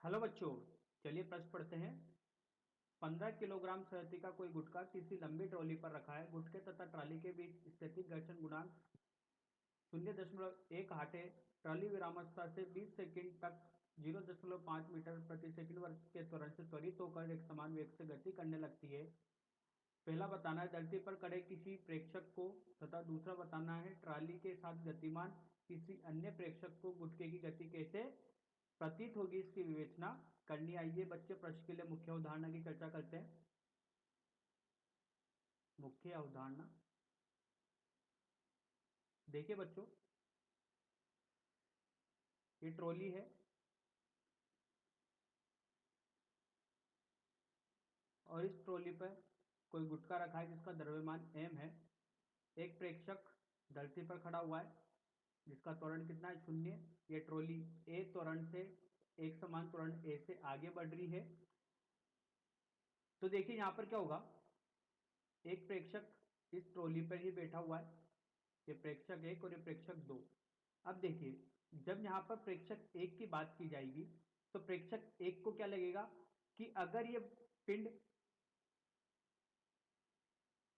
Hello बच्चों। चलिए प्रश्न पढ़ते हैं। 15 किलोग्राम शहती का कोई गुटखा किसी लंबी ट्रॉली पर रखा है। गुटखे तथा ट्रॉली के बीच स्थैतिक घर्षण गुणांक 0.1 है। ट्रॉली विरामावस्था से 20 सेकंड तक 0.5 मीटर प्रति सेकंड वर्ग के त्वरण से त्वरित होकर एक समान वेग से गति करने लगती है। पहला बताना है धरती पर खड़े किसी प्रेक्षक को तथा दूसरा बताना है ट्रॉली के साथ गतिमान किसी अन्य प्रेक्षक को गुटखे की गति कैसे प्रतीत होगी, इसकी विवेचना करनी। आइए बच्चे प्रश्न के लिए मुख्य अवधारणा की चर्चा करते हैं। मुख्य अवधारणा देखिए बच्चों, ये ट्रॉली है और इस ट्रॉली पर कोई गुटखा रखा है जिसका द्रव्यमान m है। एक प्रेक्षक धरती पर खड़ा हुआ है जिसका त्वरण कितना है, 0। ये ट्रॉली a त्वरण से एक समान त्वरण a से आगे बढ़ रही है। तो देखिए यहां पर क्या होगा, एक प्रेक्षक इस ट्रॉली पर ही बैठा हुआ है। ये प्रेक्षक एक और ये प्रेक्षक दो। अब देखिए, जब यहाँ पर प्रेक्षक एक की बात की जाएगी तो प्रेक्षक एक को क्या लगेगा कि अगर ये पिंड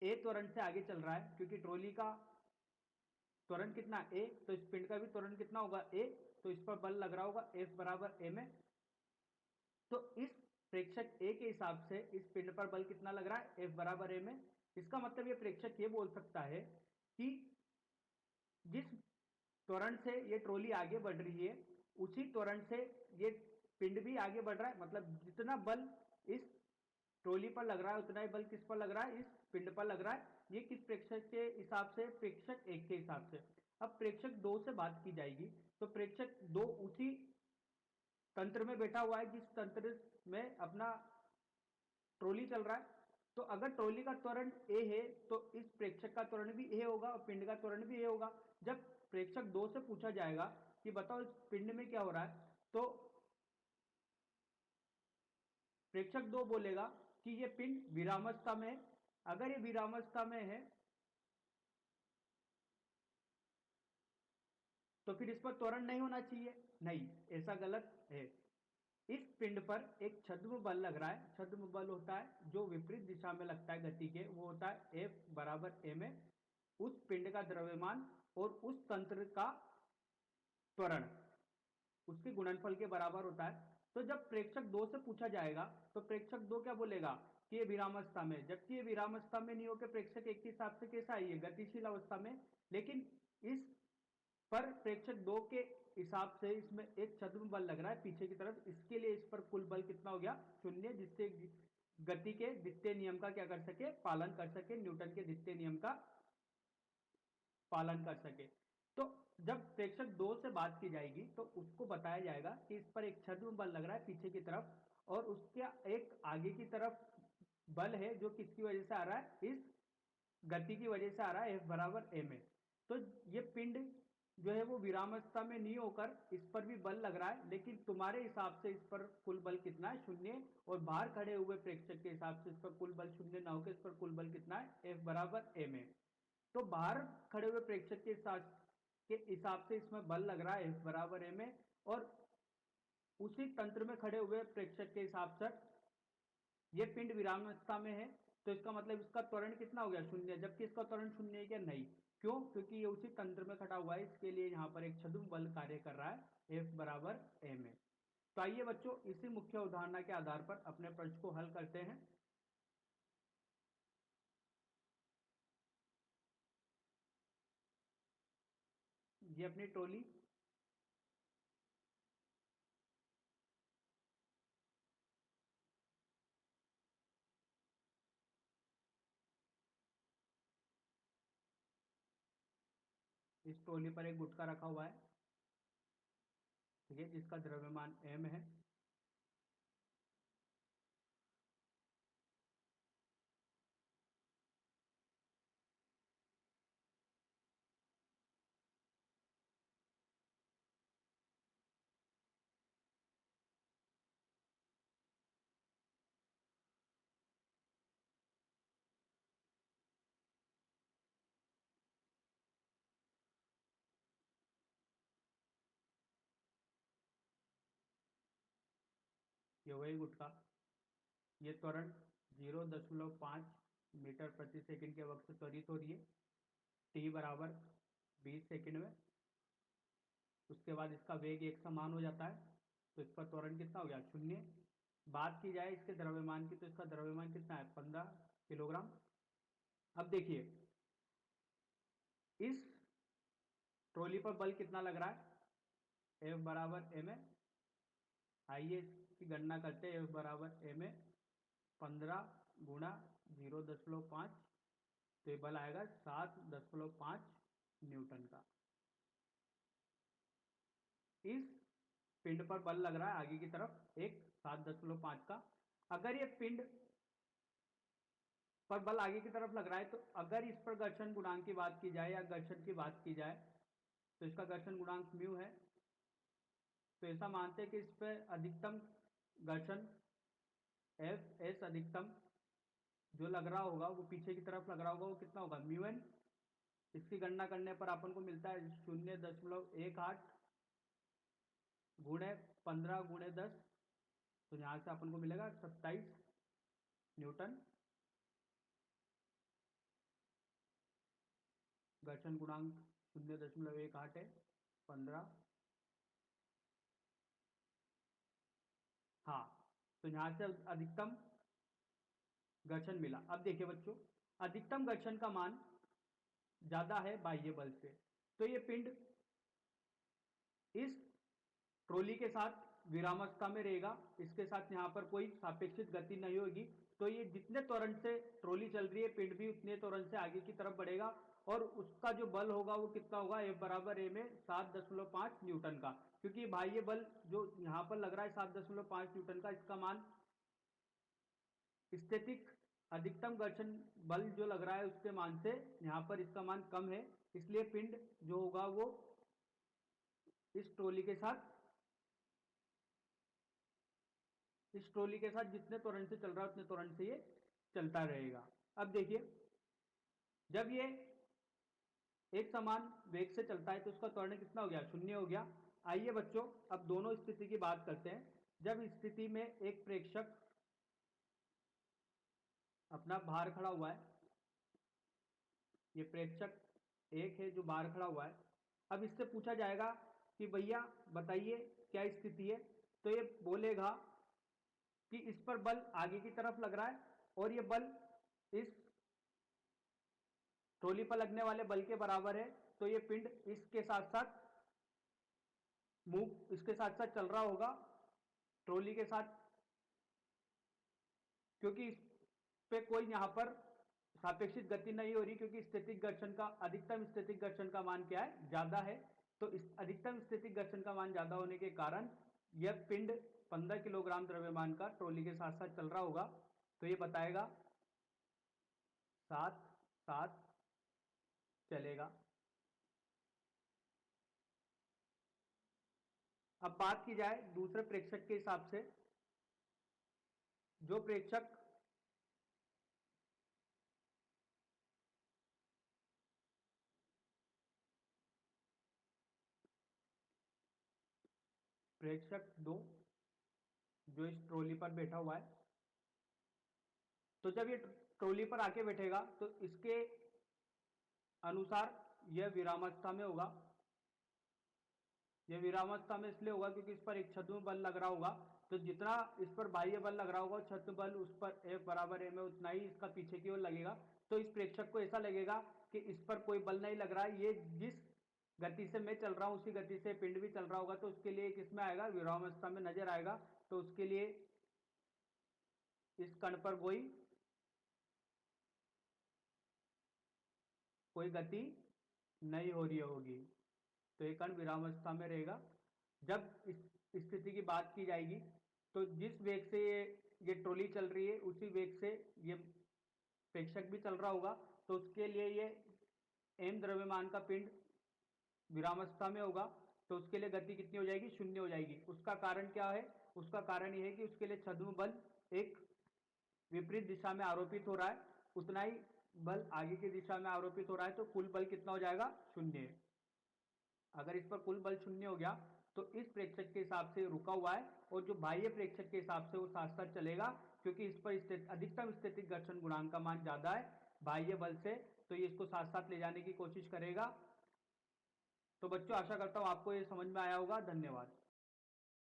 ए त्वरण से आगे चल रहा है, क्योंकि ट्रॉली का त्वरण कितना ए, तो इस पिंड का भी त्वरण कितना होगा ए, तो इस पर बल लग रहा होगा एफ बराबर ए में। तो इस प्रेक्षक ए के हिसाब से इस पिंड पर बल कितना लग रहा है, एफ बराबर ए में। इसका मतलब ये प्रेक्षक ये बोल सकता है कि जिस त्वरण से ये ट्रॉली आगे बढ़ रही है उसी त्वरण से ये पिंड भी आगे बढ़ रहा है। मतलब जितना बल इस ट्रॉली पर लग रहा है उतना ही बल किस पर लग रहा है, इस पिंड पर लग रहा है। ये किस प्रेक्षक के हिसाब से, प्रेक्षक एक के हिसाब से। अब प्रेक्षक दो से बात की जाएगी तो प्रेक्षक दो उसी तंत्र में बैठा हुआ है जिस तंत्र में अपना ट्रॉली चल रहा है। तो अगर ट्रॉली का त्वरण ए है तो इस प्रेक्षक का त्वरण भी ए होगा और पिंड का त्वरण भी ए होगा। जब प्रेक्षक दो से पूछा जाएगा कि बताओ इस पिंड में क्या हो रहा है, तो प्रेक्षक दो बोलेगा कि ये पिंड विरामावस्था में है। अगर ये विरामावस्था में है तो फिर इस पर त्वरण नहीं होना चाहिए। नहीं, ऐसा गलत है। इस पिंड पर एक छद्म बल लग रहा है। छद्म बल होता है जो विपरीत दिशा में लगता है गति के, वो होता है एफ बराबर ए में। उस पिंड का द्रव्यमान और उस तंत्र का त्वरण उसके गुणनफल के बराबर होता है। तो जब प्रेक्षक दो से पूछा जाएगा तो प्रेक्षक दो क्या बोलेगा कि ये विरामावस्था में, जबकि ये विरामावस्था में नहीं होकर प्रेक्षक एक के हिसाब से कैसा है, ये गतिशील अवस्था में। लेकिन इस पर प्रेक्षक दो के हिसाब से इसमें एक छद्म बल लग रहा है पीछे की तरफ, इसके लिए इस पर कुल बल कितना हो गया, 0, जिससे गति के द्वितीय नियम का क्या कर सके, पालन कर सके, न्यूटन के द्वितीय नियम का पालन कर सके। तो जब प्रेक्षक दो से बात की जाएगी तो उसको बताया जाएगा कि इस पर एक छद्म बल लग रहा है पीछे की तरफ और उसका एक आगे की तरफ बल है जो किसकी वजह से आ रहा है, इस गति की वजह से आ रहा है, एफ बराबर ए में। तो ये पिंड जो है वो विरामावस्था में नहीं होकर इस पर भी बल लग रहा है, लेकिन तुम्हारे हिसाब से इस पर कुल बल कितना है, 0। और बाहर खड़े हुए प्रेक्षक के हिसाब से इस पर कुल बल 0 ना होकर इस पर कुल बल कितना है, एफ बराबर ए में। तो बाहर खड़े हुए प्रेक्षक के हिसाब से इसमें बल लग रहा है एफ बराबर ए में, और उसी तंत्र में खड़े हुए प्रेक्षक के हिसाब से ये पिंड विरामावस्था में है। तो इसका मतलब इसका त्वरण कितना हो गया, 0, जबकि इसका त्वरण 0 है क्या, नहीं। क्यों, क्योंकि ये उसी तंत्र में खड़ा हुआ है, इसके लिए यहाँ पर एक छद्म बल कार्य कर रहा है एफ बराबर ए में। तो आइए बच्चों इसी मुख्य उदाहरण के आधार पर अपने प्रश्न को हल करते हैं। ये अपनी ट्रॉली, इस ट्रॉली पर एक गुटका रखा हुआ है, ठीक है, जिसका द्रव्यमान m है। ये वही गुटका, ये त्वरण 0.5 मीटर प्रति सेकंड के वक्त से त्वरित हो रही है, t बराबर 20 सेकंड में। उसके बाद इसका वेग एक समान हो जाता है, तो इसका त्वरण कितना हो गया, 0। बात की जाए इसके द्रव्यमान की, तो इसका द्रव्यमान कितना है, 15 किलोग्राम। अब देखिए इस ट्रॉली पर बल कितना लग रहा है, F बराबर m है। आइए इसकी गणना करते हैं। F बराबर m है 15 गुणा 0.5, तो ये बल आएगा 7.5 न्यूटन का। इस पिंड पर बल लग रहा है आगे की तरफ एक 7.5 का। अगर ये पिंड पर बल आगे की तरफ लग रहा है, तो अगर इस पर घर्षण गुणांक की बात की जाए या घर्षण की बात की जाए, तो इसका घर्षण गुणांक म्यू है। तो ऐसा मानते हैं कि इस पर अधिकतम घर्षण एफ एस अधिकतम जो लग रहा होगा, वो पीछे की तरफ लग रहा होगा, वो कितना होगा, म्यू एन। इसकी गणना करने पर अपन को मिलता है 0.18 गुणे 15 गुणे 10, तो यहाँ से अपन को मिलेगा 27 न्यूटन। घर्षण गुणांक 0.18 है, 15। हाँ, तो यहाँ से अधिकतम घर्षण मिला। अब देखिए बच्चों, अधिकतम घर्षण का मान ज्यादा है बाह्य बल से, तो ये पिंड इस ट्रॉली के साथ विरामावस्था में रहेगा, इसके साथ यहाँ पर कोई सापेक्षिक गति नहीं होगी। तो ये जितने त्वरण से ट्रॉली चल रही है, पिंड भी उतने त्वरण से आगे की तरफ बढ़ेगा, और उसका जो बल होगा वो कितना होगा, F बराबर a में 7.5 न्यूटन का। क्योंकि बाह्य बल जो यहाँ पर लग रहा है 7.5 न्यूटन का, इसका मान स्थैतिक अधिकतम घर्षण बल जो लग रहा है उसके मान से यहाँ पर इसका मान कम है, इसलिए पिंड जो होगा वो इस ट्रॉली के साथ जितने त्वरण से चल रहा है उतने त्वरण से ये चलता रहेगा। अब देखिए, जब ये एक समान वेग से चलता है तो उसका त्वरण कितना हो गया, 0 हो गया। आइए बच्चों अब दोनों स्थिति की बात करते हैं। जब इस स्थिति में एक प्रेक्षक अपना बाहर खड़ा हुआ है, ये प्रेक्षक एक है जो बाहर खड़ा हुआ है। अब इससे पूछा जाएगा कि भैया बताइए क्या स्थिति है, तो ये बोलेगा कि इस पर बल आगे की तरफ लग रहा है, और ये बल इस ट्रॉली पर लगने वाले बल के बराबर है। तो ये पिंड इसके साथ साथ चल रहा होगा ट्रॉली के साथ, क्योंकि इस पे कोई यहां पर सापेक्षिक गति नहीं हो रही, क्योंकि स्थैतिक घर्षण का अधिकतम स्थैतिक घर्षण का मान क्या है, ज्यादा है। तो इस अधिकतम स्थैतिक घर्षण का मान ज्यादा होने के कारण यह पिंड 15 किलोग्राम द्रव्यमान का ट्रॉली के साथ साथ चल रहा होगा। तो ये बताएगा साथ साथ चलेगा। अब बात की जाए दूसरे प्रेक्षक के हिसाब से, जो प्रेक्षक प्रेक्षक 2 जो इस ट्रॉली पर बैठा हुआ है, तो जब ये ट्रॉली पर आके बैठेगा तो इसके अनुसार यह विरामावस्था में होगा। यह विरामावस्था में इसलिए होगा क्योंकि इस पर एक छद्म बल लग रहा होगा, तो जितना इस पर बाह्य बल लग रहा होगा छद्म बल उस पर F बराबर m है, उतना ही इसका पीछे की ओर लगेगा। तो इस प्रेक्षक को ऐसा लगेगा कि इस पर कोई बल नहीं लग रहा है, ये जिस गति से मैं चल रहा हूं उसी गति से पिंड भी चल रहा होगा, तो उसके लिए किसमें आएगा, विरामावस्था में नजर आएगा। तो उसके लिए इस कण पर कोई गति नहीं हो रही होगी, तो ये कण विरामावस्था में रहेगा। जब इस स्थिति की बात की जाएगी, तो जिस वेग से ये ट्रॉली चल रही है उसी वेग से ये प्रेक्षक भी चल रहा होगा, तो उसके लिए ये m द्रव्यमान का पिंड विरामावस्था में होगा, तो उसके लिए गति कितनी हो जाएगी, 0 हो जाएगी। उसका कारण क्या है, उसका कारण यह है कि उसके लिए छद्म बल एक विपरीत दिशा में आरोपित हो रहा है, उतना ही बल आगे की दिशा में आरोपित हो रहा है, तो कुल बल कितना हो जाएगा, 0। अगर इस पर कुल बल 0 हो गया तो इस प्रेक्षक के हिसाब से रुका हुआ है, और जो बाह्य प्रेक्षक के हिसाब से वो साथ साथ चलेगा, क्योंकि इस पर अधिकतम स्थितिक घर्षण गुणांक का मान ज्यादा है बाह्य बल से, तो ये इसको साथ साथ ले जाने की कोशिश करेगा। तो बच्चों आशा करता हूं आपको ये समझ में आया होगा। धन्यवाद।